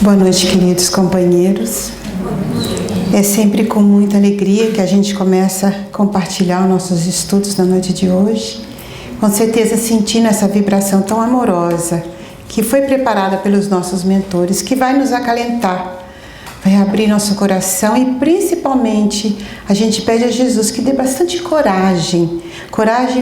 Boa noite, queridos companheiros. É sempre com muita alegria que a gente começa a compartilhar os nossos estudos na noite de hoje. Com certeza sentindo essa vibração tão amorosa que foi preparada pelos nossos mentores, que vai nos acalentar, vai abrir nosso coração e principalmente a gente pede a Jesus que dê bastante coragem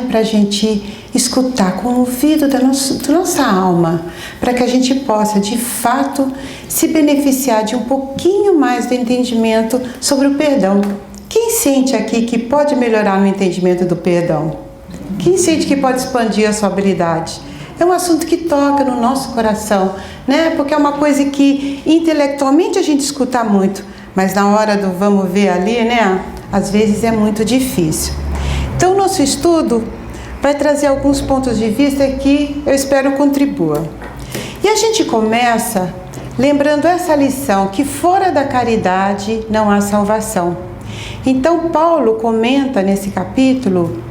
para a gente escutar com o ouvido da nossa alma, para que a gente possa de fato se beneficiar de um pouquinho mais do entendimento sobre o perdão. Quem sente aqui que pode melhorar no entendimento do perdão? Quem sente que pode expandir a sua habilidade? É um assunto que toca no nosso coração, né? Porque é uma coisa que intelectualmente a gente escuta muito, mas na hora do vamos ver ali, né? Às vezes é muito difícil. Então, o nosso estudo vai trazer alguns pontos de vista que eu espero contribua. E a gente começa lembrando essa lição, que fora da caridade não há salvação. Então, Paulo comenta nesse capítulo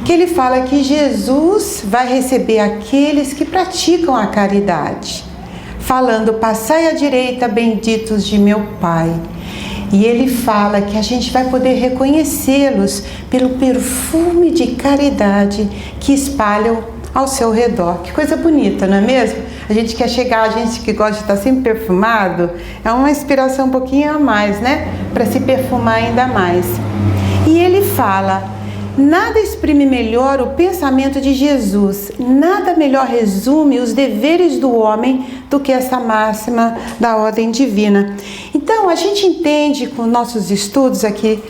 que ele fala que Jesus vai receber aqueles que praticam a caridade, falando, passai à direita, benditos de meu Pai. E ele fala que a gente vai poder reconhecê-los pelo perfume de caridade que espalham ao seu redor. Que coisa bonita, não é mesmo? A gente quer chegar, a gente que gosta de estar sempre perfumado, é uma inspiração um pouquinho a mais, né? Para se perfumar ainda mais. E ele fala, nada exprime melhor o pensamento de Jesus, nada melhor resume os deveres do homem do que essa máxima da ordem divina. Então, a gente entende com nossos estudos aqui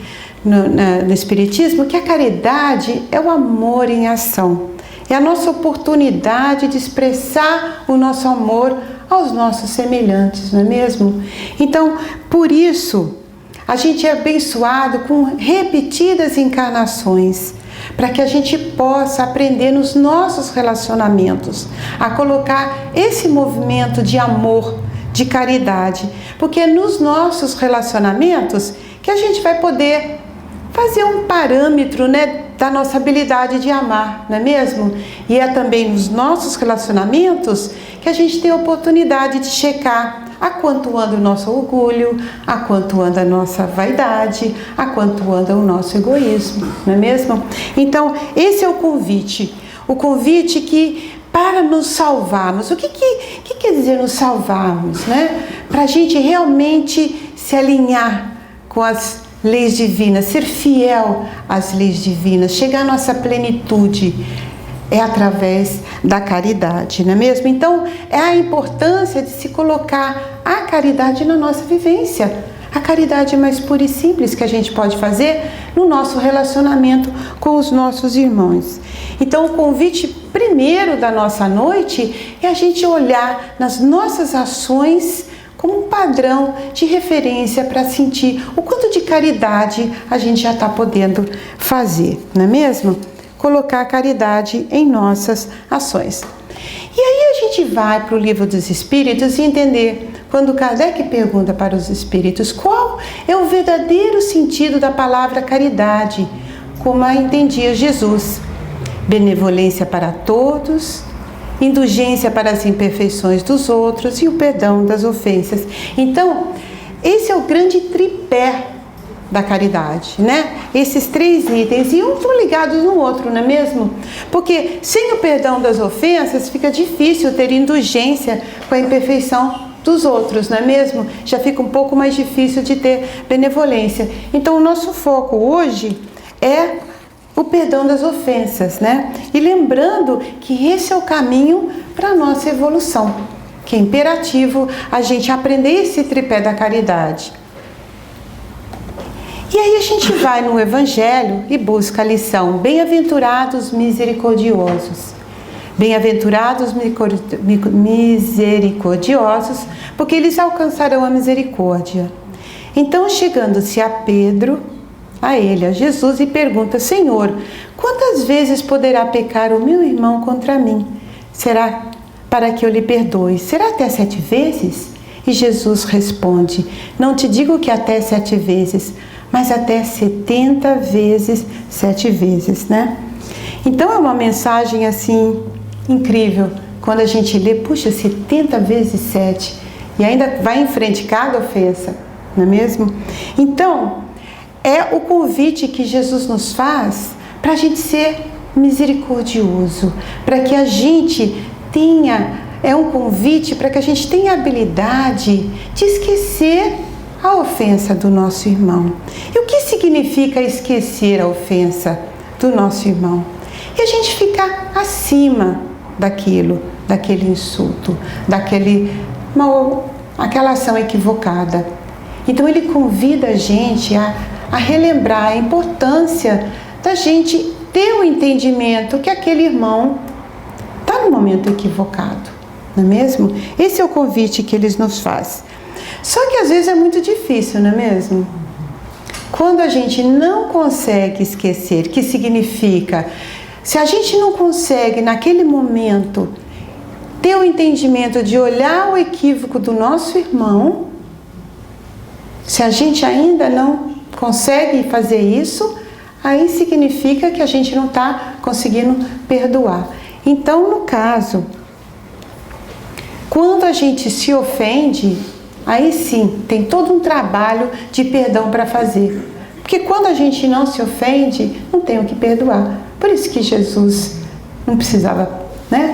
no Espiritismo que a caridade é o amor em ação. É a nossa oportunidade de expressar o nosso amor aos nossos semelhantes, não é mesmo? Então, por isso, a gente é abençoado com repetidas encarnações, para que a gente possa aprender nos nossos relacionamentos a colocar esse movimento de amor, de caridade, porque é nos nossos relacionamentos que a gente vai poder fazer um parâmetro, né, da nossa habilidade de amar, não é mesmo? E é também nos nossos relacionamentos que a gente tem a oportunidade de checar a quanto anda o nosso orgulho, a quanto anda a nossa vaidade, a quanto anda o nosso egoísmo, não é mesmo? Então, esse é o convite que para nos salvarmos. O que quer dizer nos salvarmos, né? Para a gente realmente se alinhar com as leis divinas, ser fiel às leis divinas, chegar à nossa plenitude, é através da caridade, não é mesmo? Então, é a importância de se colocar a caridade na nossa vivência. A caridade mais pura e simples que a gente pode fazer no nosso relacionamento com os nossos irmãos. Então, o convite primeiro da nossa noite é a gente olhar nas nossas ações como um padrão de referência para sentir o quanto de caridade a gente já está podendo fazer, não é mesmo? Colocar a caridade em nossas ações. E aí a gente vai para o Livro dos Espíritos e entender, quando Kardec pergunta para os espíritos qual é o verdadeiro sentido da palavra caridade, como a entendia Jesus: benevolência para todos, indulgência para as imperfeições dos outros e o perdão das ofensas. Então, esse é o grande tripé da caridade, né? Esses três itens, e um estão ligados no outro, não é mesmo? Porque sem o perdão das ofensas fica difícil ter indulgência com a imperfeição dos outros, não é mesmo? Já fica um pouco mais difícil de ter benevolência. Então, o nosso foco hoje é o perdão das ofensas, né? E lembrando que esse é o caminho para a nossa evolução, que é imperativo a gente aprender esse tripé da caridade. E aí a gente vai no Evangelho e busca a lição: bem-aventurados misericordiosos. Bem-aventurados misericordiosos, porque eles alcançarão a misericórdia. Então, chegando-se a Pedro, a ele, a Jesus, e pergunta: Senhor, quantas vezes poderá pecar o meu irmão contra mim? Será para que eu lhe perdoe? Será até 7 vezes? E Jesus responde: não te digo que até 7 vezes, mas até 70 vezes 7 vezes, né? Então é uma mensagem assim incrível quando a gente lê, puxa, 70 vezes 7 e ainda vai em frente cada ofensa, não é mesmo? Então, é o convite que Jesus nos faz para a gente ser misericordioso, para que a gente tenha, é um convite para que a gente tenha a habilidade de esquecer a ofensa do nosso irmão. E o que significa esquecer a ofensa do nosso irmão? E a gente ficar acima daquele insulto, aquela ação equivocada. Então ele convida a gente a relembrar a importância da gente ter o entendimento que aquele irmão está no momento equivocado, não é mesmo? Esse é o convite que eles nos faz. Só que às vezes é muito difícil, não é mesmo? Quando a gente não consegue esquecer, que significa, se a gente não consegue naquele momento ter o entendimento de olhar o equívoco do nosso irmão, se a gente ainda não consegue fazer isso, aí significa que a gente não está conseguindo perdoar. Então, no caso, quando a gente se ofende, aí sim, tem todo um trabalho de perdão para fazer. Porque quando a gente não se ofende, não tem o que perdoar. Por isso que Jesus não precisava,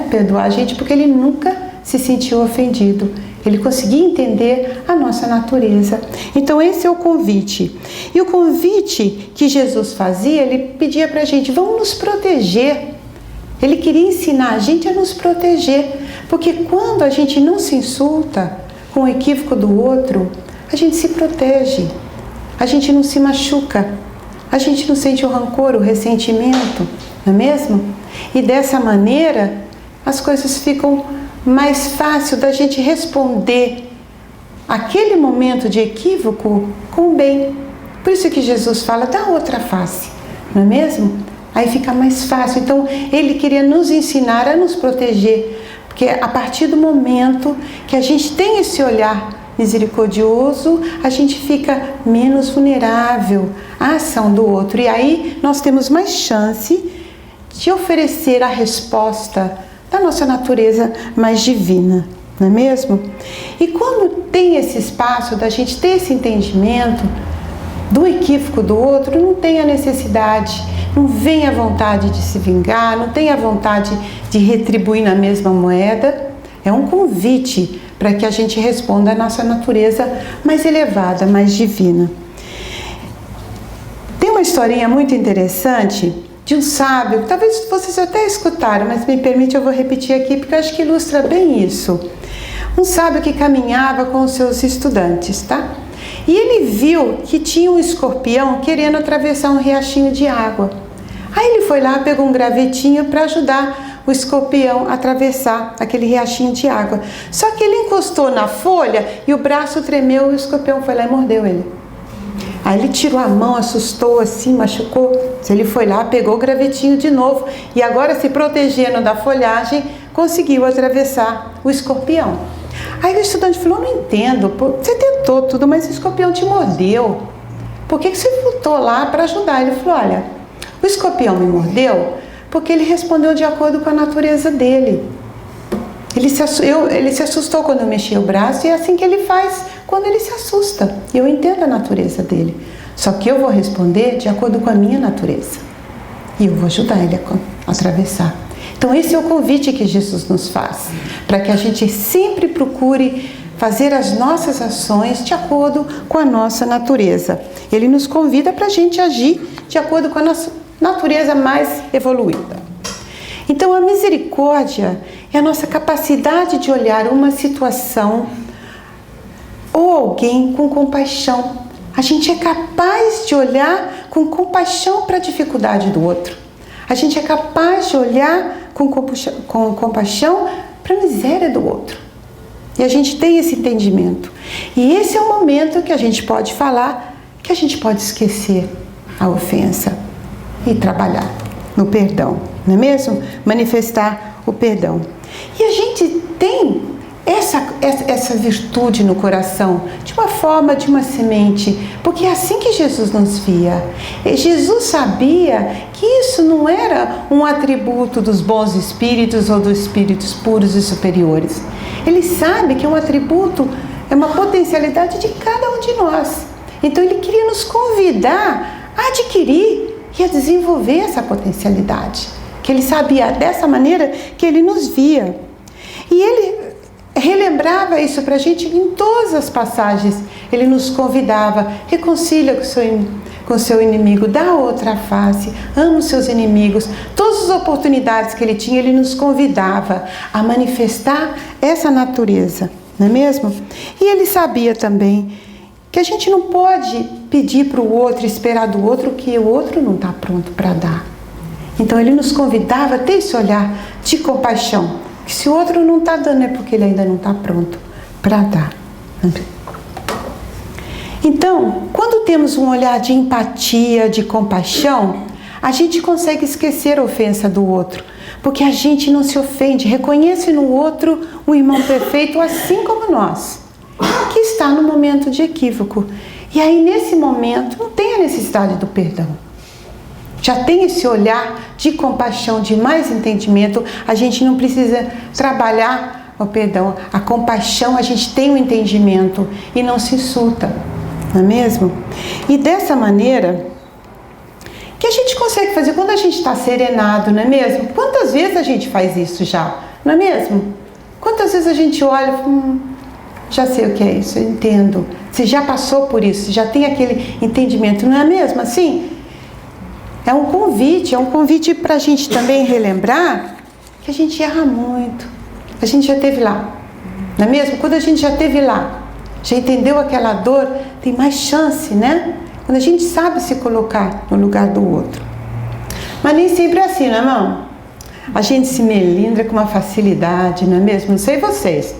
perdoar a gente, porque ele nunca se sentiu ofendido. Ele conseguia entender a nossa natureza. Então esse é o convite. E o convite que Jesus fazia, ele pedia para a gente, vamos nos proteger. Ele queria ensinar a gente a nos proteger. Porque quando a gente não se insulta com o equívoco do outro, a gente se protege. A gente não se machuca. A gente não sente o rancor, o ressentimento, não é mesmo? E dessa maneira, as coisas ficam mais fácil da gente responder aquele momento de equívoco com bem. Por isso que Jesus fala da outra face, não é mesmo? Aí fica mais fácil. Então, ele queria nos ensinar a nos proteger, porque a partir do momento que a gente tem esse olhar misericordioso, a gente fica menos vulnerável à ação do outro. E aí nós temos mais chance de oferecer a resposta da nossa natureza mais divina, não é mesmo? E quando tem esse espaço da gente ter esse entendimento do equívoco do outro, não tem a necessidade, não vem a vontade de se vingar, não tem a vontade de retribuir na mesma moeda. É um convite para que a gente responda à nossa natureza mais elevada, mais divina. Tem uma historinha muito interessante de um sábio, que talvez vocês até escutaram, mas me permite, eu vou repetir aqui, porque eu acho que ilustra bem isso. Um sábio que caminhava com os seus estudantes, tá? E ele viu que tinha um escorpião querendo atravessar um riachinho de água. Aí ele foi lá, pegou um gravetinho para ajudar o escorpião a atravessar aquele riachinho de água. Só que ele encostou na folha e o braço tremeu e o escorpião foi lá e mordeu ele. Aí ele tirou a mão, assustou assim, machucou. Ele foi lá, pegou o gravetinho de novo e agora, se protegendo da folhagem, conseguiu atravessar o escorpião. Aí o estudante falou, não entendo, você tentou tudo, mas o escorpião te mordeu. Por que você voltou lá para ajudar? Ele falou, olha, o escorpião me mordeu porque ele respondeu de acordo com a natureza dele. Ele se assustou quando eu mexi o braço e é assim que ele faz quando ele se assusta. E eu entendo a natureza dele. Só que eu vou responder de acordo com a minha natureza. E eu vou ajudar ele a atravessar. Então esse é o convite que Jesus nos faz. Para que a gente sempre procure fazer as nossas ações de acordo com a nossa natureza. Ele nos convida para a gente agir de acordo com a nossa natureza mais evoluída. Então a misericórdia é a nossa capacidade de olhar uma situação ou alguém com compaixão. A gente é capaz de olhar com compaixão para a dificuldade do outro. A gente é capaz de olhar com compaixão para a miséria do outro. E a gente tem esse entendimento. E esse é o momento que a gente pode falar, que a gente pode esquecer a ofensa e trabalhar no perdão, não é mesmo? Manifestar o perdão. E a gente tem essa virtude no coração, de uma forma, de uma semente, porque é assim que Jesus nos via. Jesus sabia que isso não era um atributo dos bons espíritos ou dos espíritos puros e superiores. Ele sabe que é um atributo é uma potencialidade de cada um de nós. Então ele queria nos convidar a adquirir e a desenvolver essa potencialidade, que ele sabia dessa maneira que ele nos via. E ele relembrava isso para a gente em todas as passagens. Ele nos convidava: reconcilia com o seu inimigo, dá outra face, ama os seus inimigos. Todas as oportunidades que ele tinha, ele nos convidava a manifestar essa natureza, não é mesmo? E ele sabia também que a gente não pode pedir para o outro, esperar do outro, que o outro não está pronto para dar. Então ele nos convidava a ter esse olhar de compaixão, que se o outro não está dando é porque ele ainda não está pronto para dar. Então, quando temos um olhar de empatia, de compaixão, a gente consegue esquecer a ofensa do outro, porque a gente não se ofende, reconhece no outro um irmão perfeito, assim como nós, que está no momento de equívoco. E aí, nesse momento, não tem a necessidade do perdão. Já tem esse olhar de compaixão, de mais entendimento. A gente não precisa trabalhar o perdão. A compaixão, a gente tem um entendimento e não se insulta, não é mesmo? E dessa maneira que a gente consegue fazer quando a gente está serenado, não é mesmo? Quantas vezes a gente faz isso já, não é mesmo? Quantas vezes a gente olha, já sei o que é isso, eu entendo. Você já passou por isso, já tem aquele entendimento, não é mesmo assim? É um convite para a gente também relembrar que a gente erra muito. A gente já esteve lá, não é mesmo? Quando a gente já esteve lá, já entendeu aquela dor, tem mais chance, né? Quando a gente sabe se colocar no lugar do outro. Mas nem sempre é assim, não é, irmão? A gente se melindra com uma facilidade, não é mesmo? Não sei vocês.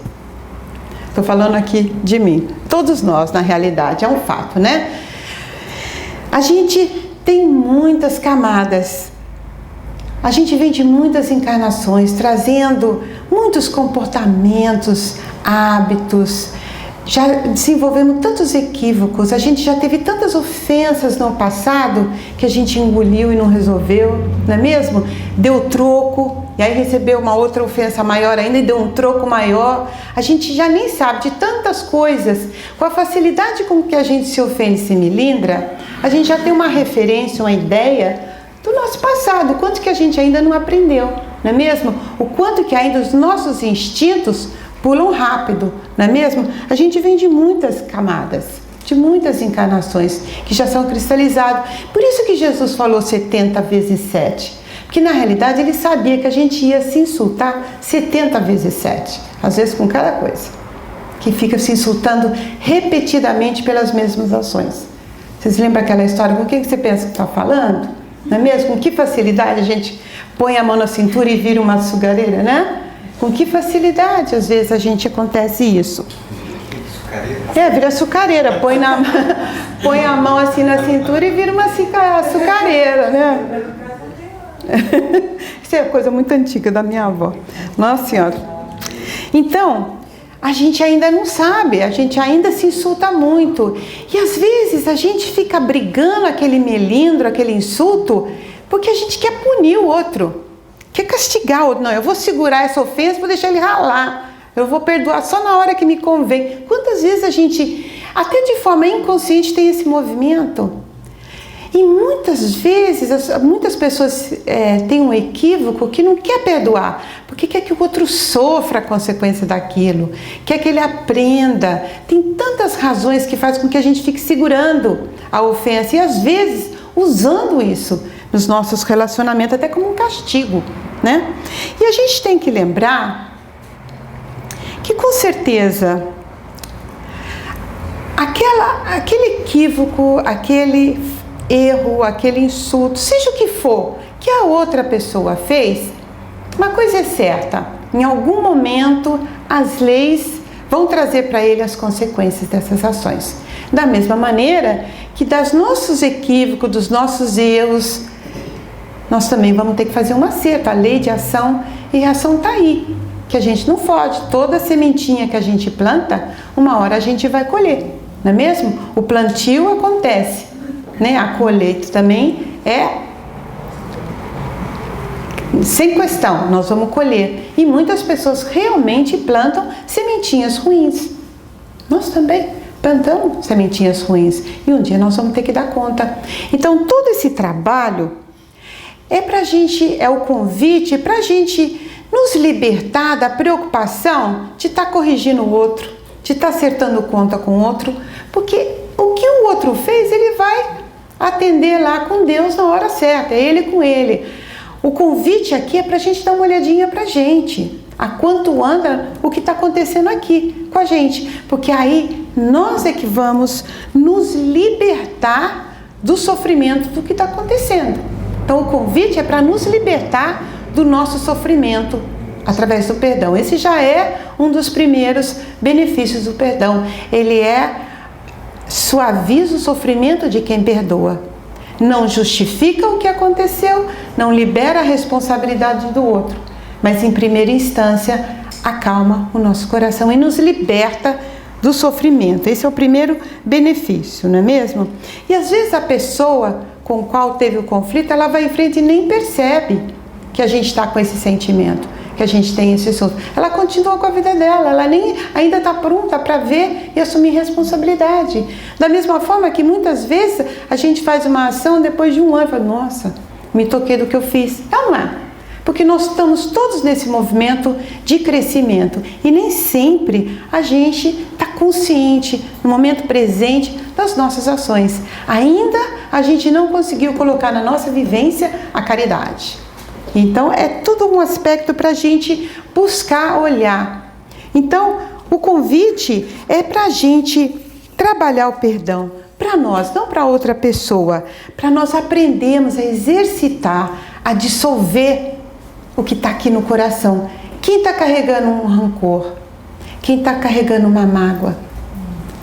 Estou falando aqui de mim. Todos nós, na realidade, é um fato, né? A gente tem muitas camadas. A gente vem de muitas encarnações, trazendo muitos comportamentos, hábitos. Já desenvolvemos tantos equívocos, a gente já teve tantas ofensas no passado que a gente engoliu e não resolveu, não é mesmo? Deu troco, e aí recebeu uma outra ofensa maior ainda e deu um troco maior. A gente já nem sabe de tantas coisas. Com a facilidade com que a gente se ofende e se melindra, a gente já tem uma referência, uma ideia do nosso passado, o quanto que a gente ainda não aprendeu, não é mesmo? O quanto que ainda os nossos instintos pulam rápido, não é mesmo? A gente vem de muitas camadas, de muitas encarnações que já são cristalizadas. Por isso que Jesus falou 70 vezes 7. Porque na realidade ele sabia que a gente ia se insultar 70 vezes 7. Às vezes com cada coisa. Que fica se insultando repetidamente pelas mesmas ações. Vocês lembram aquela história? Com quem você pensa que está falando? Não é mesmo? Com que facilidade a gente põe a mão na cintura e vira uma sugareira, né? Com que facilidade, às vezes, a gente acontece isso. Vira açucareira. Põe a mão assim na cintura e vira uma açucareira, né? Isso é coisa muito antiga da minha avó. Nossa Senhora. Então, a gente ainda não sabe, a gente ainda se insulta muito. E às vezes a gente fica brigando aquele melindro, aquele insulto, porque a gente quer punir o outro. Quer castigar o outro. Não, eu vou segurar essa ofensa, vou deixar ele ralar. Eu vou perdoar só na hora que me convém. Quantas vezes a gente, até de forma inconsciente, tem esse movimento? E muitas vezes, muitas pessoas têm um equívoco que não quer perdoar, porque quer que o outro sofra a consequência daquilo, quer que ele aprenda. Tem tantas razões que fazem com que a gente fique segurando a ofensa e às vezes usando isso nos nossos relacionamentos até como um castigo, né? E a gente tem que lembrar que com certeza aquele equívoco, aquele erro, aquele insulto, seja o que for que a outra pessoa fez, uma coisa é certa: em algum momento as leis vão trazer para ele as consequências dessas ações. Da mesma maneira que dos nossos equívocos, dos nossos erros, nós também vamos ter que fazer um acerto. A lei de ação e reação está aí, que a gente não foge. Toda sementinha que a gente planta, uma hora a gente vai colher, não é mesmo? O plantio acontece, né? A colheita também é sem questão, nós vamos colher. E muitas pessoas realmente plantam sementinhas ruins, Nós também plantamos sementinhas ruins e um dia nós vamos ter que dar conta. Então todo esse trabalho é pra gente, é o convite pra gente nos libertar da preocupação de estar corrigindo o outro, de estar acertando conta com o outro, porque o que o outro fez, ele vai atender lá com Deus na hora certa, é ele com ele. O convite aqui é pra gente dar uma olhadinha pra gente, a quanto anda o que está acontecendo aqui com a gente, porque aí nós é que vamos nos libertar do sofrimento do que está acontecendo. Então o convite é para nos libertar do nosso sofrimento através do perdão. Esse já é um dos primeiros benefícios do perdão. Ele suaviza o sofrimento de quem perdoa. Não justifica o que aconteceu, não libera a responsabilidade do outro, mas em primeira instância acalma o nosso coração e nos liberta do sofrimento. Esse é o primeiro benefício, não é mesmo? E às vezes a pessoa com a qual teve o conflito, ela vai em frente e nem percebe que a gente está com esse sentimento, que a gente tem esse assunto. Ela continua com a vida dela, ela nem ainda está pronta para ver e assumir responsabilidade. Da mesma forma que muitas vezes a gente faz uma ação depois de um ano e fala, nossa, me toquei do que eu fiz. Não é, porque nós estamos todos nesse movimento de crescimento e nem sempre a gente está consciente no momento presente das nossas ações. Ainda a gente não conseguiu colocar na nossa vivência a caridade. Então é tudo um aspecto para a gente buscar olhar. Então o convite é para a gente trabalhar o perdão para nós, não para outra pessoa, para nós aprendermos a exercitar, a dissolver o que está aqui no coração. Quem está carregando um rancor? Quem está carregando uma mágoa?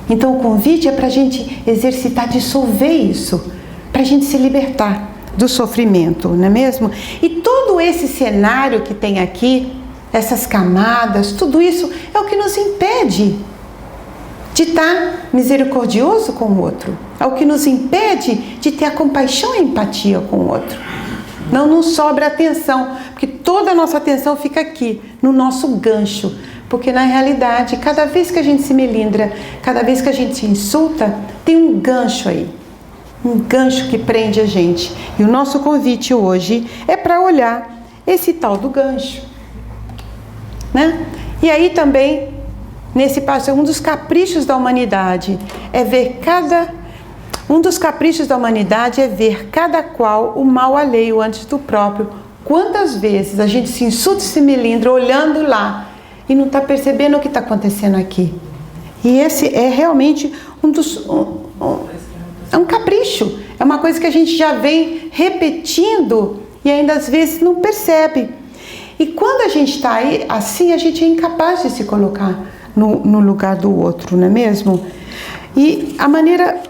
Então o convite é para a gente exercitar, dissolver isso, para a gente se libertar do sofrimento, não é mesmo? E todo esse cenário que tem aqui, essas camadas, tudo isso é o que nos impede de estar misericordioso com o outro, é o que nos impede de ter a compaixão e a empatia com o outro. Não nos sobra atenção, porque toda a nossa atenção fica aqui, no nosso gancho. Porque na realidade, cada vez que a gente se melindra, cada vez que a gente se insulta, tem um gancho aí. Um gancho que prende a gente. E o nosso convite hoje é para olhar esse tal do gancho, né? E aí também, nesse passo, um dos caprichos da humanidade é ver cada qual o mal alheio antes do próprio. Quantas vezes a gente se insulta e se melindra olhando lá e não está percebendo o que está acontecendo aqui? E esse é realmente é um capricho, é uma coisa que a gente já vem repetindo e ainda às vezes não percebe. E quando a gente está aí assim, a gente é incapaz de se colocar no lugar do outro, não é mesmo? E a maneira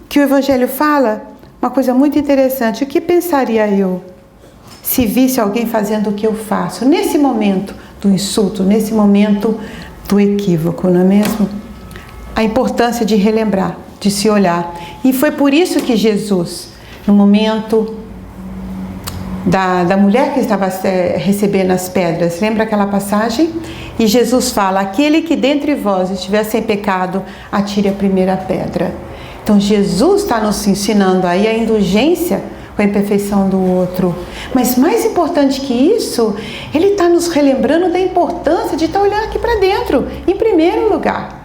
que o Evangelho fala, uma coisa muito interessante, o que pensaria eu se visse alguém fazendo o que eu faço, nesse momento do insulto, nesse momento do equívoco, não é mesmo? A importância de relembrar, de se olhar. E foi por isso que Jesus, no momento da mulher que estava recebendo as pedras, lembra aquela passagem? E Jesus fala, aquele que dentre vós estiver sem pecado, atire a primeira pedra. Então Jesus está nos ensinando aí a indulgência com a imperfeição do outro. Mas mais importante que isso, ele está nos relembrando da importância de estar olhando aqui para dentro, em primeiro lugar.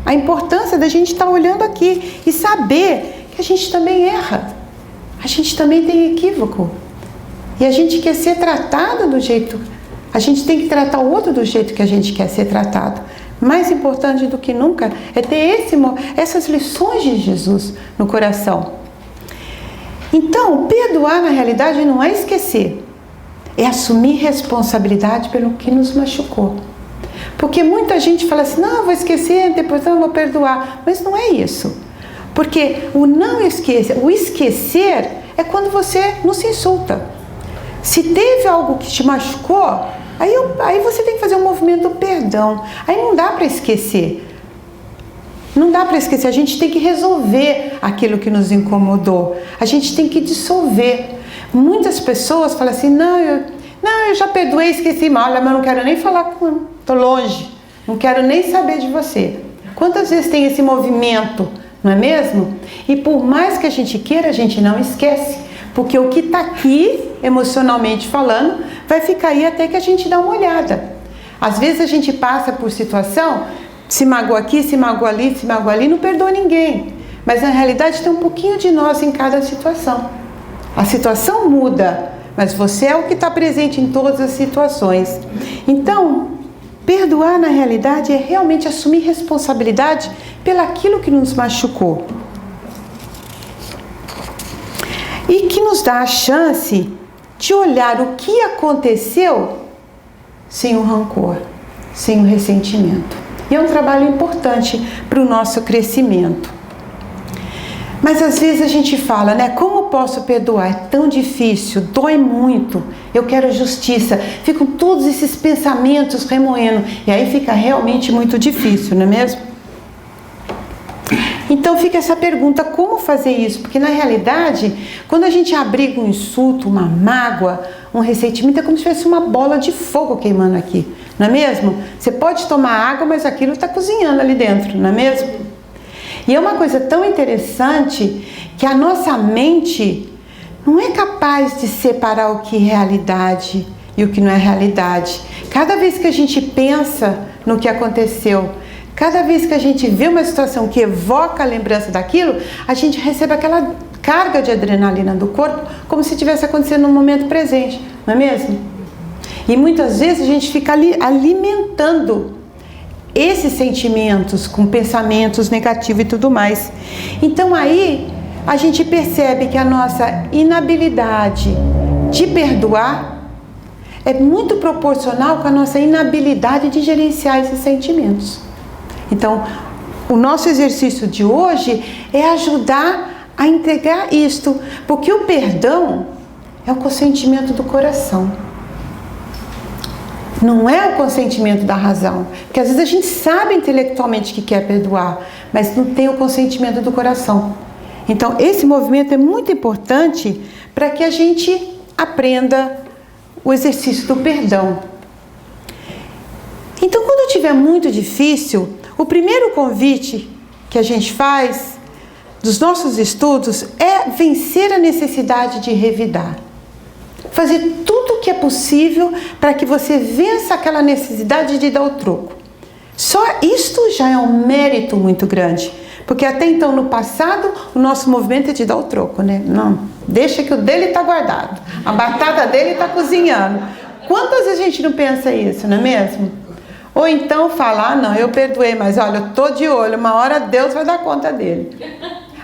A importância da gente estar olhando aqui e saber que a gente também erra. A gente também tem equívoco. E a gente quer ser tratado do jeito... A gente tem que tratar o outro do jeito que a gente quer ser tratado. Mais importante do que nunca é ter essas lições de Jesus no coração. Então, perdoar na realidade não é esquecer. É assumir responsabilidade pelo que nos machucou. Porque muita gente fala assim, não, eu vou esquecer, depois não, eu vou perdoar. Mas não é isso. Porque o esquecer é quando você não se insulta. Se teve algo que te machucou, aí você tem que fazer um movimento do perdão. Aí não dá para esquecer. Não dá para esquecer, a gente tem que resolver aquilo que nos incomodou. A gente tem que dissolver. Muitas pessoas falam assim, não, eu já perdoei, esqueci mal, mas eu não quero nem falar com... Estou longe, não quero nem saber de você. Quantas vezes tem esse movimento, não é mesmo? E por mais que a gente queira, a gente não esquece, porque o que está aqui, emocionalmente falando, vai ficar aí até que a gente dá uma olhada. Às vezes a gente passa por situação, se magoa aqui, se magoa ali, não perdoa ninguém. Mas na realidade tem um pouquinho de nós em cada situação. A situação muda, mas você é o que está presente em todas as situações. Então, perdoar na realidade é realmente assumir responsabilidade pelaquilo que nos machucou. E que nos dá a chance de olhar o que aconteceu sem o rancor, sem o ressentimento. E é um trabalho importante para o nosso crescimento. Mas às vezes a gente fala, né? Como posso perdoar? É tão difícil, dói muito, eu quero justiça. Ficam todos esses pensamentos remoendo. E aí fica realmente muito difícil, não é mesmo? Então fica essa pergunta, como fazer isso? Porque na realidade, quando a gente abriga um insulto, uma mágoa, um ressentimento, é como se fosse uma bola de fogo queimando aqui, não é mesmo? Você pode tomar água, mas aquilo está cozinhando ali dentro, não é mesmo? E é uma coisa tão interessante que a nossa mente não é capaz de separar o que é realidade e o que não é realidade. Cada vez que a gente pensa no que aconteceu, cada vez que a gente vê uma situação que evoca a lembrança daquilo, a gente recebe aquela carga de adrenalina do corpo como se estivesse acontecendo no momento presente, não é mesmo? E muitas vezes a gente fica ali alimentando esses sentimentos com pensamentos negativos e tudo mais. Então aí a gente percebe que a nossa inabilidade de perdoar é muito proporcional com a nossa inabilidade de gerenciar esses sentimentos. Então, o nosso exercício de hoje é ajudar a entregar isto, porque o perdão é o consentimento do coração. Não é o consentimento da razão, porque às vezes a gente sabe intelectualmente que quer perdoar, mas não tem o consentimento do coração. Então, esse movimento é muito importante para que a gente aprenda o exercício do perdão. Então, quando estiver muito difícil, o primeiro convite que a gente faz dos nossos estudos é vencer a necessidade de revidar. Fazer tudo o que é possível para que você vença aquela necessidade de dar o troco. Só isto já é um mérito muito grande. Porque até então, no passado, o nosso movimento é de dar o troco, né? Não, deixa que o dele está guardado. A batata dele está cozinhando. Quantas vezes a gente não pensa isso, não é mesmo? Ou então falar, não, eu perdoei, mas olha, eu estou de olho, uma hora Deus vai dar conta dele.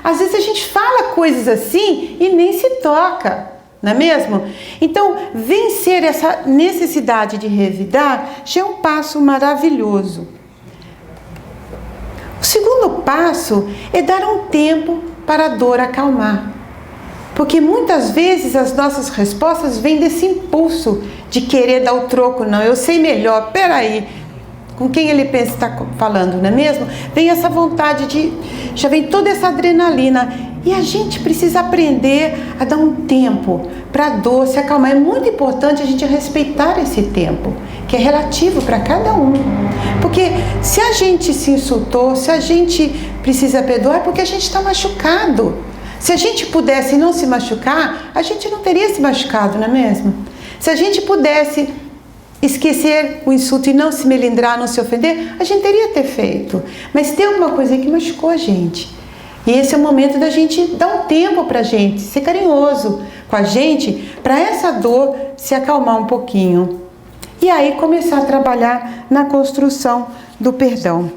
Às vezes a gente fala coisas assim e nem se toca, não é mesmo? Então, vencer essa necessidade de revidar já é um passo maravilhoso. O segundo passo é dar um tempo para a dor acalmar. Porque muitas vezes as nossas respostas vêm desse impulso de querer dar o troco. Não, eu sei melhor, peraí, com quem ele pensa estar falando, não é mesmo? Vem essa vontade de... já vem toda essa adrenalina. E a gente precisa aprender a dar um tempo para a dor se acalmar. É muito importante a gente respeitar esse tempo, que é relativo para cada um. Porque se a gente se insultou, se a gente precisa perdoar, é porque a gente está machucado. Se a gente pudesse não se machucar, a gente não teria se machucado, não é mesmo? Se a gente pudesse esquecer o insulto e não se melindrar, não se ofender, a gente teria ter feito. Mas tem alguma coisa aí que machucou a gente. E esse é o momento da gente dar um tempo para a gente, ser carinhoso com a gente, para essa dor se acalmar um pouquinho. E aí começar a trabalhar na construção do perdão.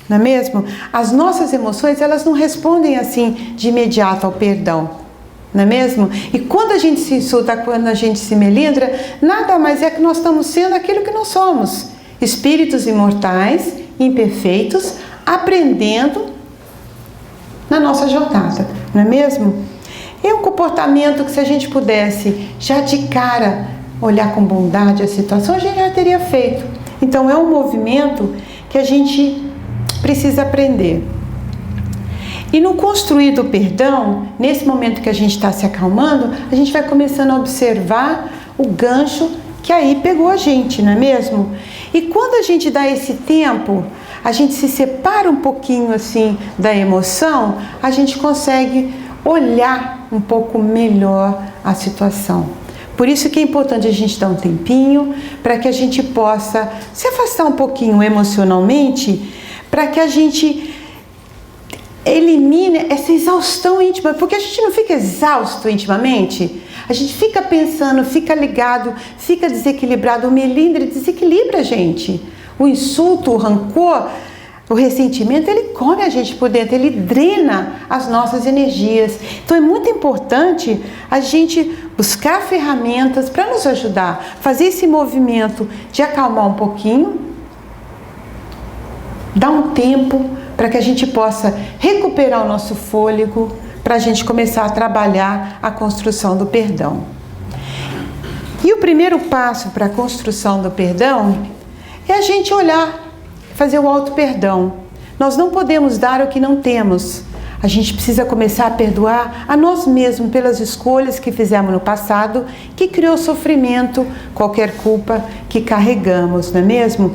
Não é mesmo? As nossas emoções, elas não respondem assim de imediato ao perdão. Não é mesmo? E quando a gente se insulta, quando a gente se melindra, nada mais é que nós estamos sendo aquilo que nós somos. Espíritos imortais, imperfeitos, aprendendo na nossa jornada. Não é mesmo? É um comportamento que se a gente pudesse já de cara olhar com bondade a situação, a gente já teria feito. Então é um movimento que a gente precisa aprender. E no construir do perdão, nesse momento que a gente está se acalmando, a gente vai começando a observar o gancho que aí pegou a gente, não é mesmo? E quando a gente dá esse tempo, a gente se separa um pouquinho assim da emoção, a gente consegue olhar um pouco melhor a situação. Por isso que é importante a gente dar um tempinho para que a gente possa se afastar um pouquinho emocionalmente, para que a gente elimine essa exaustão íntima, porque a gente não fica exausto intimamente, a gente fica pensando, fica ligado, fica desequilibrado, o melindre desequilibra a gente. O insulto, o rancor, o ressentimento, ele come a gente por dentro, ele drena as nossas energias. Então é muito importante a gente buscar ferramentas para nos ajudar, fazer esse movimento de acalmar um pouquinho, dar um tempo para que a gente possa recuperar o nosso fôlego, para a gente começar a trabalhar a construção do perdão. E o primeiro passo para a construção do perdão é a gente olhar, fazer o auto-perdão. Nós não podemos dar o que não temos. A gente precisa começar a perdoar a nós mesmos pelas escolhas que fizemos no passado, que criou sofrimento, qualquer culpa que carregamos, não é mesmo?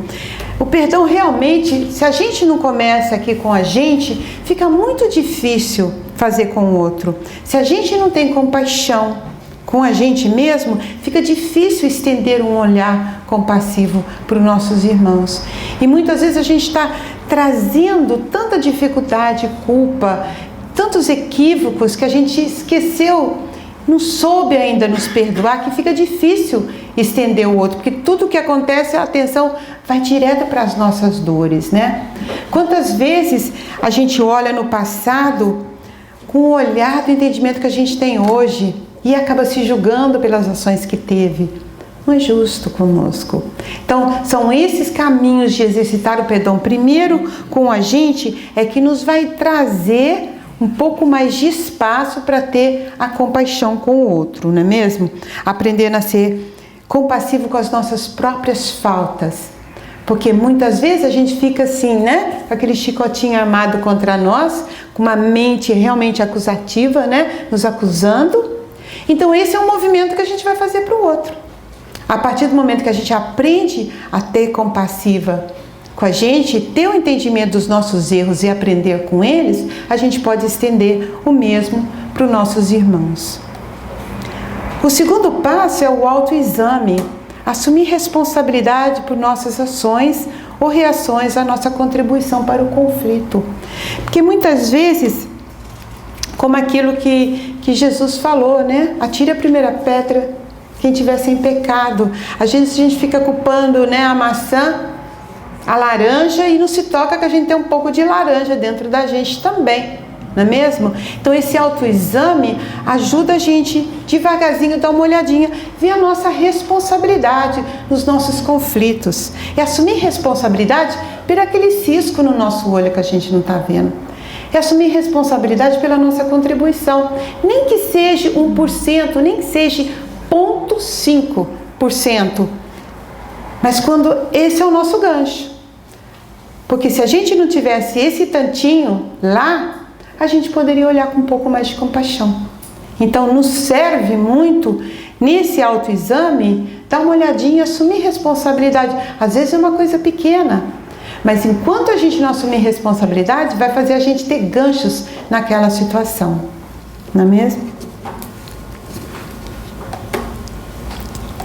O perdão realmente, se a gente não começa aqui com a gente, fica muito difícil fazer com o outro. Se a gente não tem compaixão com a gente mesmo, fica difícil estender um olhar compassivo para os nossos irmãos. E muitas vezes a gente está trazendo tanta dificuldade, culpa, tantos equívocos que a gente esqueceu, não soube ainda nos perdoar, que fica difícil estender o outro, porque tudo que acontece, a atenção vai direto para as nossas dores, né? Quantas vezes a gente olha no passado com o olhar do entendimento que a gente tem hoje e acaba se julgando pelas ações que teve? Não é justo conosco. Então, são esses caminhos de exercitar o perdão primeiro com a gente, é que nos vai trazer um pouco mais de espaço para ter a compaixão com o outro, não é mesmo? Aprendendo a ser compassivo com as nossas próprias faltas. Porque muitas vezes a gente fica assim, né? Com aquele chicotinho armado contra nós, com uma mente realmente acusativa, né? Nos acusando. Então esse é um movimento que a gente vai fazer para o outro. A partir do momento que a gente aprende a ter compassiva com a gente, ter o entendimento dos nossos erros e aprender com eles, a gente pode estender o mesmo para os nossos irmãos. O segundo passo é o autoexame, assumir responsabilidade por nossas ações ou reações à nossa contribuição para o conflito. Porque muitas vezes, como aquilo que Jesus falou, né? Atire a primeira pedra quem tiver sem pecado. Às vezes a gente fica culpando, né, a maçã, a laranja, e não se toca que a gente tem um pouco de laranja dentro da gente também, não é mesmo? Então esse autoexame ajuda a gente devagarzinho a dar uma olhadinha, ver a nossa responsabilidade nos nossos conflitos. E assumir responsabilidade por aquele cisco no nosso olho que a gente não está vendo. É assumir responsabilidade pela nossa contribuição. Nem que seja 1%, nem que seja 0,5%. Mas quando esse é o nosso gancho. Porque se a gente não tivesse esse tantinho lá, a gente poderia olhar com um pouco mais de compaixão. Então nos serve muito, nesse autoexame, dar uma olhadinha, assumir responsabilidade. Às vezes é uma coisa pequena, mas enquanto a gente não assumir responsabilidade, vai fazer a gente ter ganchos naquela situação. Não é mesmo?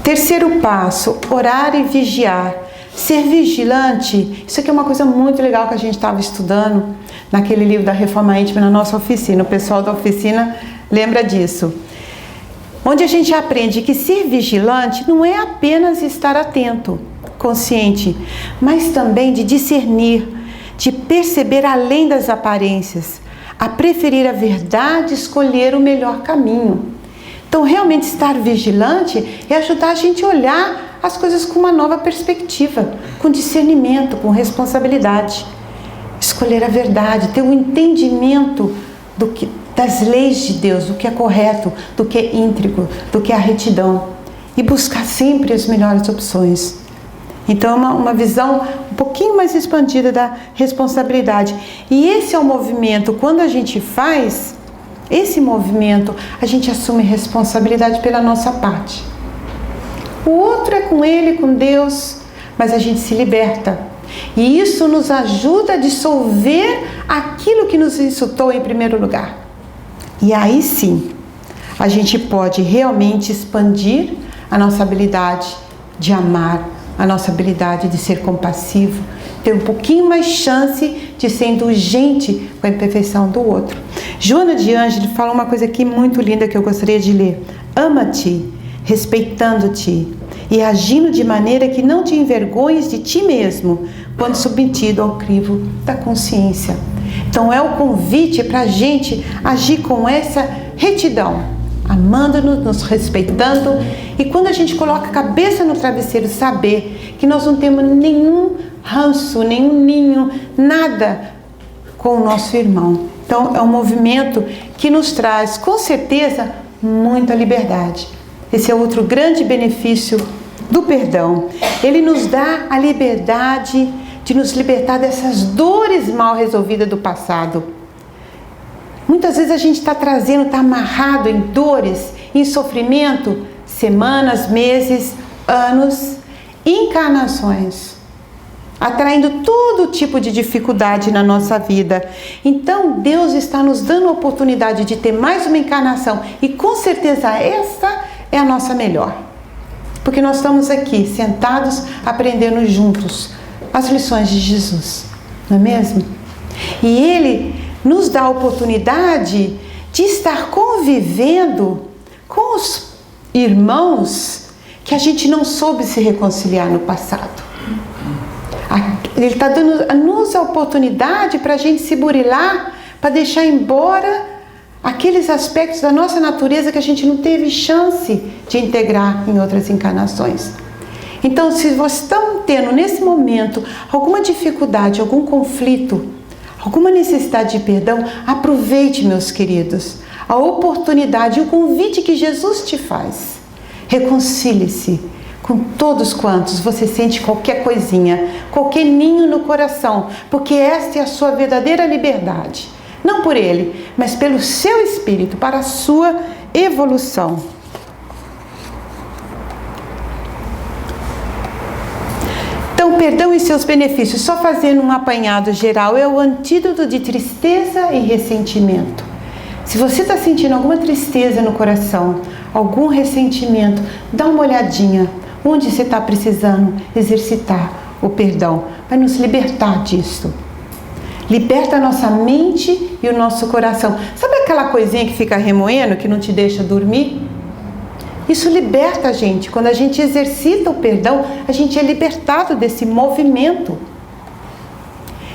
Terceiro passo, orar e vigiar. Ser vigilante, isso aqui é uma coisa muito legal que a gente estava estudando naquele livro da Reforma Íntima na nossa oficina. O pessoal da oficina lembra disso. Onde a gente aprende que ser vigilante não é apenas estar atento, consciente, mas também de discernir, de perceber além das aparências, a preferir a verdade, escolher o melhor caminho. Então, realmente estar vigilante é ajudar a gente a olhar as coisas com uma nova perspectiva, com discernimento, com responsabilidade. Escolher a verdade, ter um entendimento das leis de Deus, do que é correto, do que é íntegro, do que é a retidão. E buscar sempre as melhores opções. Então, é uma visão um pouquinho mais expandida da responsabilidade. E esse é o movimento, quando a gente faz esse movimento, a gente assume responsabilidade pela nossa parte. O outro é com ele, com Deus, mas a gente se liberta E isso nos ajuda a dissolver aquilo que nos insultou em primeiro lugar. E aí sim, a gente pode realmente expandir a nossa habilidade de amar, a nossa habilidade de ser compassivo, ter um pouquinho mais chance de ser indulgente com a imperfeição do outro. Joana de Ângeles fala uma coisa aqui muito linda que eu gostaria de ler. Ama-te, respeitando-te e agindo de maneira que não te envergonhes de ti mesmo, quando submetido ao crivo da consciência. Então é o convite para a gente agir com essa retidão, amando-nos, nos respeitando, e quando a gente coloca a cabeça no travesseiro, saber que nós não temos nenhum ranço, nenhum ninho, nada com o nosso irmão. Então é um movimento que nos traz, com certeza, muita liberdade. Esse é outro grande benefício do perdão. Ele nos dá a liberdade de nos libertar dessas dores mal resolvidas do passado. Muitas vezes a gente está trazendo, está amarrado em dores, em sofrimento, semanas, meses, anos, encarnações, atraindo todo tipo de dificuldade na nossa vida. Então Deus está nos dando a oportunidade de ter mais uma encarnação, e com certeza essa é a nossa melhor, porque nós estamos aqui sentados aprendendo juntos as lições de Jesus, não é mesmo? E Ele nos dá a oportunidade de estar convivendo com os irmãos que a gente não soube se reconciliar no passado. Ele está dando a nos a oportunidade para a gente se burilar, para deixar embora aqueles aspectos da nossa natureza que a gente não teve chance de integrar em outras encarnações. Então, se vocês estão tendo nesse momento alguma dificuldade, algum conflito, alguma necessidade de perdão, aproveite, meus queridos, a oportunidade e o convite que Jesus te faz. Reconcilie-se com todos quantos você sente qualquer coisinha, qualquer ninho no coração, porque esta é a sua verdadeira liberdade. Não por ele, mas pelo seu espírito, para a sua evolução. Então, perdão e seus benefícios, só fazendo um apanhado geral, é o antídoto de tristeza e ressentimento. Se você está sentindo alguma tristeza no coração, algum ressentimento, dá uma olhadinha onde você está precisando exercitar o perdão. Vai nos libertar disso. Liberta a nossa mente e o nosso coração. Sabe aquela coisinha que fica remoendo, que não te deixa dormir? Isso liberta a gente. Quando a gente exercita o perdão, a gente é libertado desse movimento.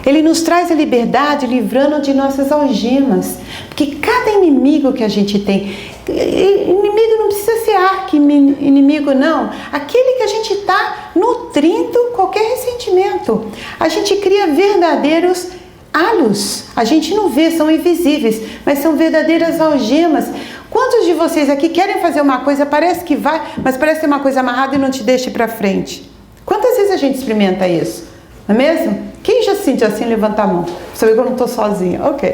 Ele nos traz a liberdade, livrando de nossas algemas. Porque cada inimigo que a gente tem, inimigo não precisa ser arqui-inimigo, não. Aquele que a gente está nutrindo qualquer ressentimento. A gente cria verdadeiros alhos. A gente não vê, são invisíveis, mas são verdadeiras algemas. Quantos de vocês aqui querem fazer uma coisa, parece que vai, mas parece ter uma coisa amarrada e não te deixa ir para frente? Quantas vezes a gente experimenta isso? Não é mesmo? Quem já se sente assim, levanta a mão. Sabe que eu não estou sozinha. Ok.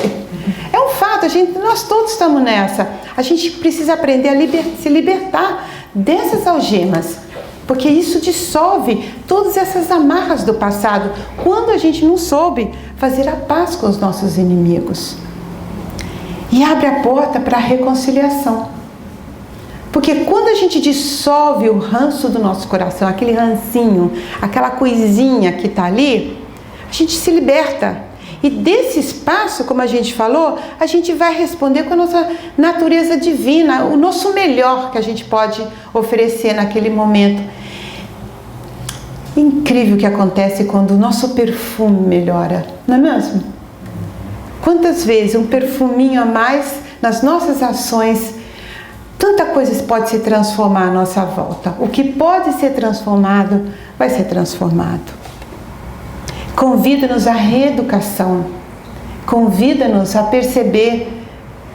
É um fato, nós todos estamos nessa. A gente precisa aprender a se libertar dessas algemas, porque isso dissolve todas essas amarras do passado, quando a gente não soube fazer a paz com os nossos inimigos. E abre a porta para a reconciliação. Porque quando a gente dissolve o ranço do nosso coração, aquele rancinho, aquela coisinha que está ali, a gente se liberta. E desse espaço, como a gente falou, a gente vai responder com a nossa natureza divina, o nosso melhor que a gente pode oferecer naquele momento. Incrível o que acontece quando o nosso perfume melhora, não é mesmo? Quantas vezes um perfuminho a mais nas nossas ações, tanta coisa pode se transformar à nossa volta. O que pode ser transformado, vai ser transformado. Convida-nos à reeducação. Convida-nos a perceber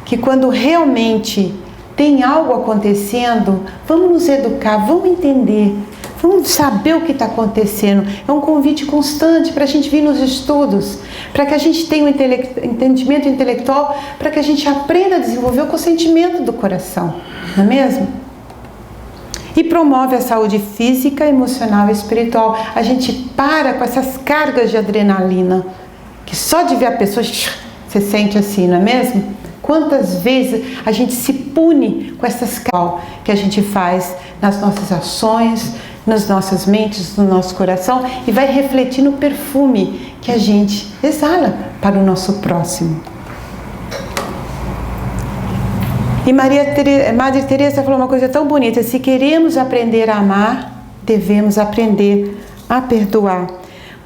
que quando realmente tem algo acontecendo, vamos nos educar, vamos entender, vamos saber o que está acontecendo. É um convite constante para a gente vir nos estudos, para que a gente tenha um entendimento intelectual, para que a gente aprenda a desenvolver o consentimento do coração, não é mesmo? E promove a saúde física, emocional e espiritual. A gente para com essas cargas de adrenalina, que só de ver a pessoa, você sente assim, não é mesmo? Quantas vezes a gente se pune com essas cargas que a gente faz nas nossas ações, nas nossas mentes, no nosso coração, e vai refletir no perfume que a gente exala para o nosso próximo. E Madre Teresa falou uma coisa tão bonita: se queremos aprender a amar, devemos aprender a perdoar.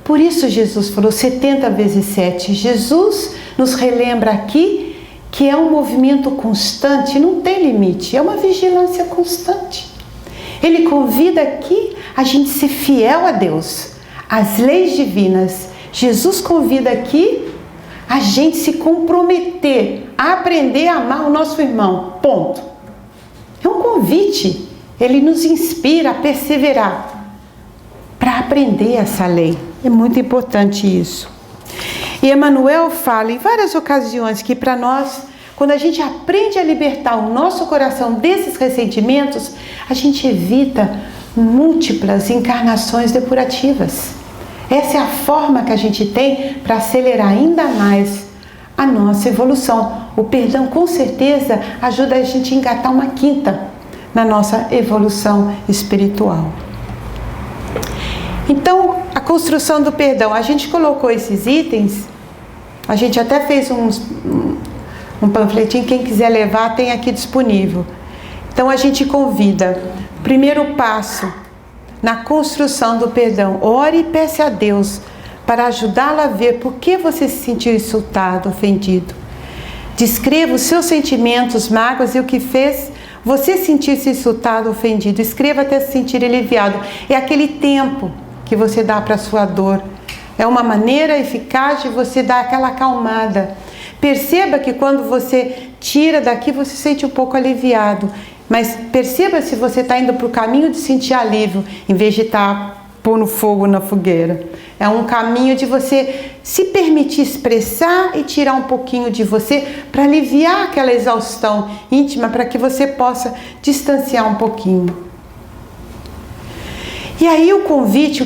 Por isso Jesus falou 70 vezes 7. Jesus nos relembra aqui que é um movimento constante, não tem limite, é uma vigilância constante. Ele convida aqui a gente ser fiel a Deus, às leis divinas. Jesus convida aqui a gente se comprometer a aprender a amar o nosso irmão, ponto. É um convite, ele nos inspira a perseverar para aprender essa lei. É muito importante isso. E Emmanuel fala em várias ocasiões que para nós, quando a gente aprende a libertar o nosso coração desses ressentimentos, a gente evita múltiplas encarnações depurativas. Essa é a forma que a gente tem para acelerar ainda mais a nossa evolução. O perdão, com certeza, ajuda a gente a engatar uma quinta na nossa evolução espiritual. Então, a construção do perdão, a gente colocou esses itens, a gente até fez um panfletinho, quem quiser levar tem aqui disponível. Então a gente convida, primeiro passo na construção do perdão, ore e peça a Deus para ajudá-lo a ver por que você se sentiu insultado, ofendido. Descreva os seus sentimentos, mágoas e o que fez você sentir-se insultado, ofendido. Escreva até se sentir aliviado. É aquele tempo que você dá para a sua dor. É uma maneira eficaz de você dar aquela acalmada. Perceba que quando você tira daqui, você se sente um pouco aliviado. Mas perceba se você está indo para o caminho de sentir alívio, em vez de estar pondo fogo na fogueira. É um caminho de você se permitir expressar e tirar um pouquinho de você para aliviar aquela exaustão íntima, para que você possa distanciar um pouquinho. E aí o convite,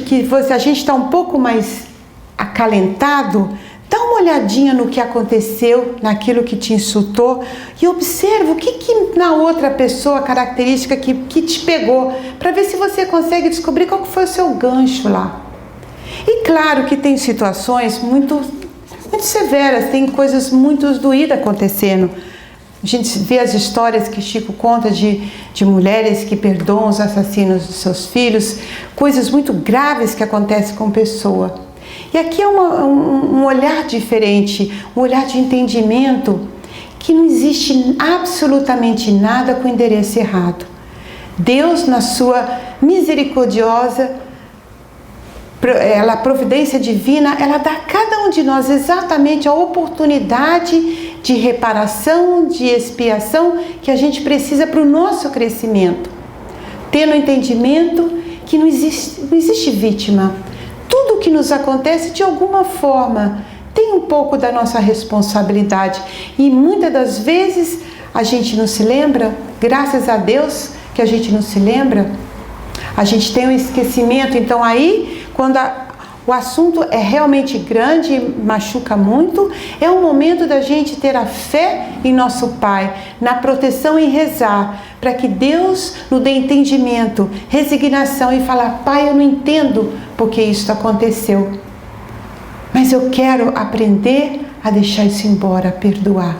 a gente está um pouco mais acalentado, dá uma olhadinha no que aconteceu, naquilo que te insultou e observa o que na outra pessoa, característica que te pegou, para ver se você consegue descobrir qual foi o seu gancho lá. E claro que tem situações muito severas, tem coisas muito doídas acontecendo. A gente vê as histórias que Chico conta de mulheres que perdoam os assassinos dos seus filhos, coisas muito graves que acontecem com a pessoa. E aqui é um olhar diferente, um olhar de entendimento que não existe absolutamente nada com endereço errado. Deus, na sua misericordiosa providência divina, ela dá a cada um de nós exatamente a oportunidade de reparação, de expiação que a gente precisa para o nosso crescimento. Tendo o entendimento que não existe vítima. Tudo que nos acontece, de alguma forma, tem um pouco da nossa responsabilidade. E muitas das vezes a gente não se lembra, graças a Deus que a gente não se lembra, a gente tem um esquecimento. Então aí, quando o assunto é realmente grande e machuca muito, é o momento da gente ter a fé em nosso Pai, na proteção e rezar, para que Deus nos dê entendimento, resignação e falar: Pai, eu não entendo porque isso aconteceu, mas eu quero aprender a deixar isso embora, a perdoar,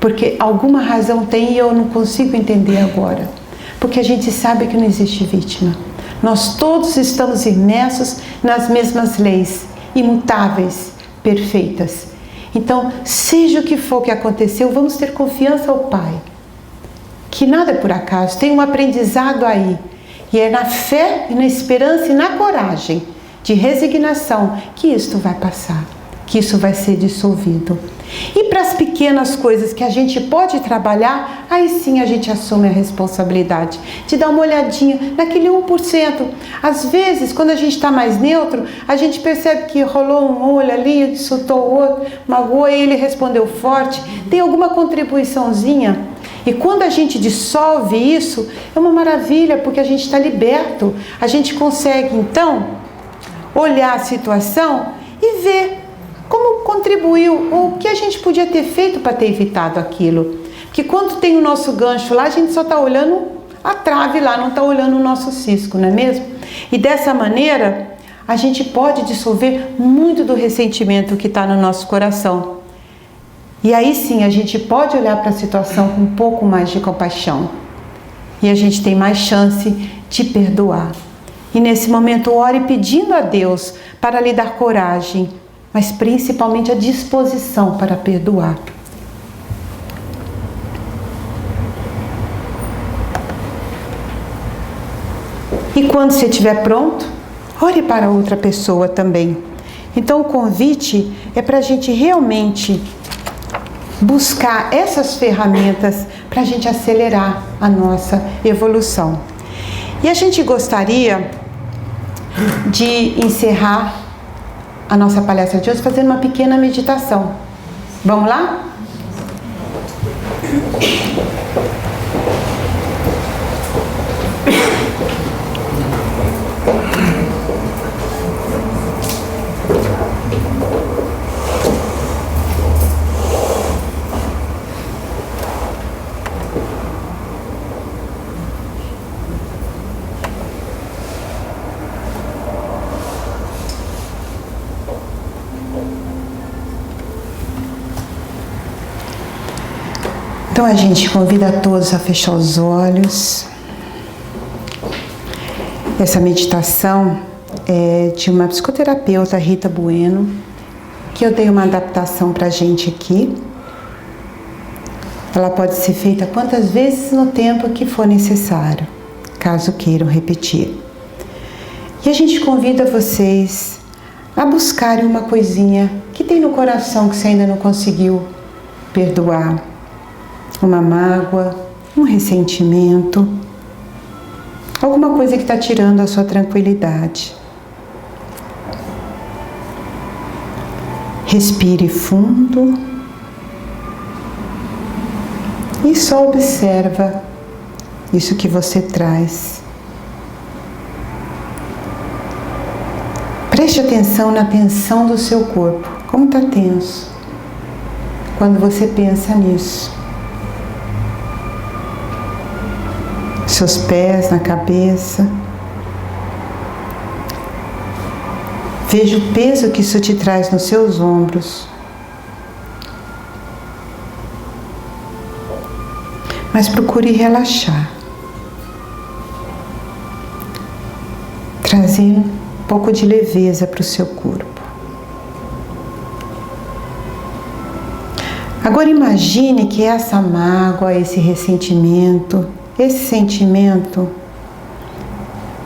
porque alguma razão tem e eu não consigo entender agora, porque a gente sabe que não existe vítima. Nós todos estamos imersos nas mesmas leis, imutáveis, perfeitas. Então, seja o que for que aconteceu, vamos ter confiança ao Pai, que nada é por acaso, tem um aprendizado aí. E é na fé, e na esperança e na coragem de resignação que isto vai passar, que isso vai ser dissolvido. E para as pequenas coisas que a gente pode trabalhar, aí sim a gente assume a responsabilidade de dar uma olhadinha naquele 1%. Às vezes, quando a gente está mais neutro, a gente percebe que rolou um olho ali, insultou o outro, magoou e ele respondeu forte. Tem alguma contribuiçãozinha? E quando a gente dissolve isso, é uma maravilha, porque a gente está liberto. A gente consegue, então, olhar a situação e ver como contribuiu, ou o que a gente podia ter feito para ter evitado aquilo. Porque quando tem o nosso gancho lá, a gente só está olhando a trave lá, não está olhando o nosso cisco, não é mesmo? E dessa maneira, a gente pode dissolver muito do ressentimento que está no nosso coração. E aí sim, a gente pode olhar para a situação com um pouco mais de compaixão. E a gente tem mais chance de perdoar. E nesse momento, ore pedindo a Deus para lhe dar coragem, mas principalmente a disposição para perdoar. E quando você estiver pronto, ore para outra pessoa também. Então o convite é para a gente realmente buscar essas ferramentas para a gente acelerar a nossa evolução. E a gente gostaria de encerrar a nossa palestra de hoje fazendo uma pequena meditação. Vamos lá? Então a gente convida a todos a fechar os olhos. Essa meditação é de uma psicoterapeuta, Rita Bueno, que eu dei uma adaptação para a gente aqui. Ela pode ser feita quantas vezes no tempo que for necessário, caso queiram repetir. E a gente convida vocês a buscarem uma coisinha que tem no coração que você ainda não conseguiu perdoar. Uma mágoa, um ressentimento, alguma coisa que está tirando a sua tranquilidade. Respire fundo e só observa isso que você traz. Preste atenção na tensão do seu corpo, como está tenso quando você pensa nisso. Seus pés na cabeça. Veja o peso que isso te traz nos seus ombros. Mas procure relaxar. Trazer um pouco de leveza para o seu corpo. Agora imagine que essa mágoa, esse ressentimento, esse sentimento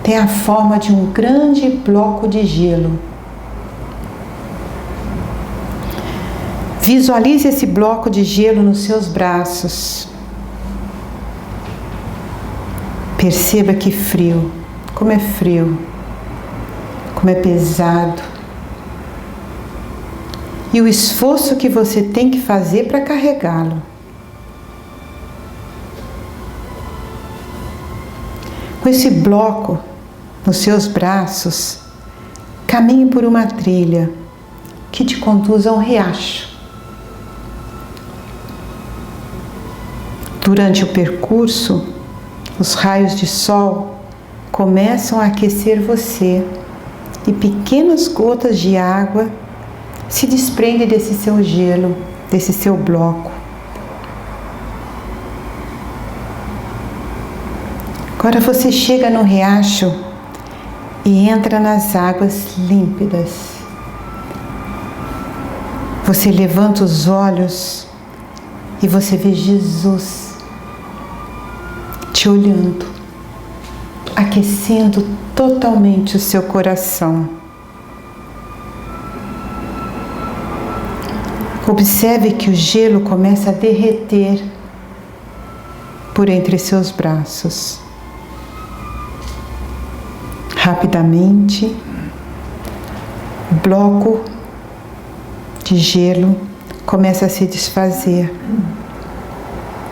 tem a forma de um grande bloco de gelo. Visualize esse bloco de gelo nos seus braços. Perceba que frio, como é frio, como é pesado. E o esforço que você tem que fazer para carregá-lo. Com esse bloco nos seus braços, caminhe por uma trilha que te conduz a um riacho. Durante o percurso, os raios de sol começam a aquecer você e pequenas gotas de água se desprendem desse seu gelo, desse seu bloco. Agora você chega no riacho e entra nas águas límpidas. Você levanta os olhos e você vê Jesus te olhando, aquecendo totalmente o seu coração. Observe que o gelo começa a derreter por entre seus braços. Rapidamente, o bloco de gelo começa a se desfazer.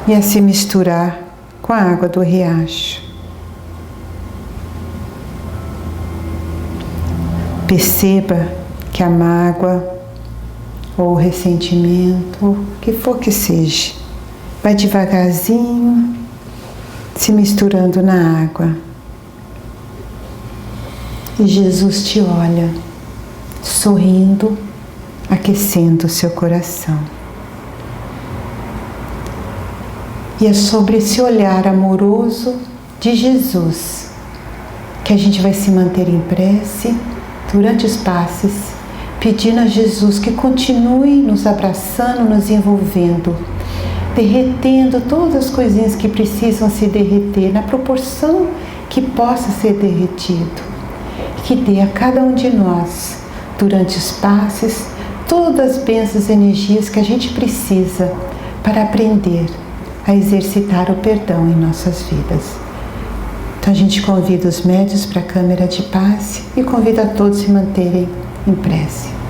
e a se misturar com a água do riacho. Perceba que a mágoa ou o ressentimento, o que for que seja, vai devagarzinho se misturando na água. E Jesus te olha, sorrindo, aquecendo o seu coração. E é sobre esse olhar amoroso de Jesus que a gente vai se manter em prece durante os passes, pedindo a Jesus que continue nos abraçando, nos envolvendo, derretendo todas as coisinhas que precisam se derreter na proporção que possa ser derretido. Que dê a cada um de nós, durante os passes, todas as bênçãos e energias que a gente precisa para aprender a exercitar o perdão em nossas vidas. Então a gente convida os médiuns para a câmara de passe e convida a todos a se manterem em prece.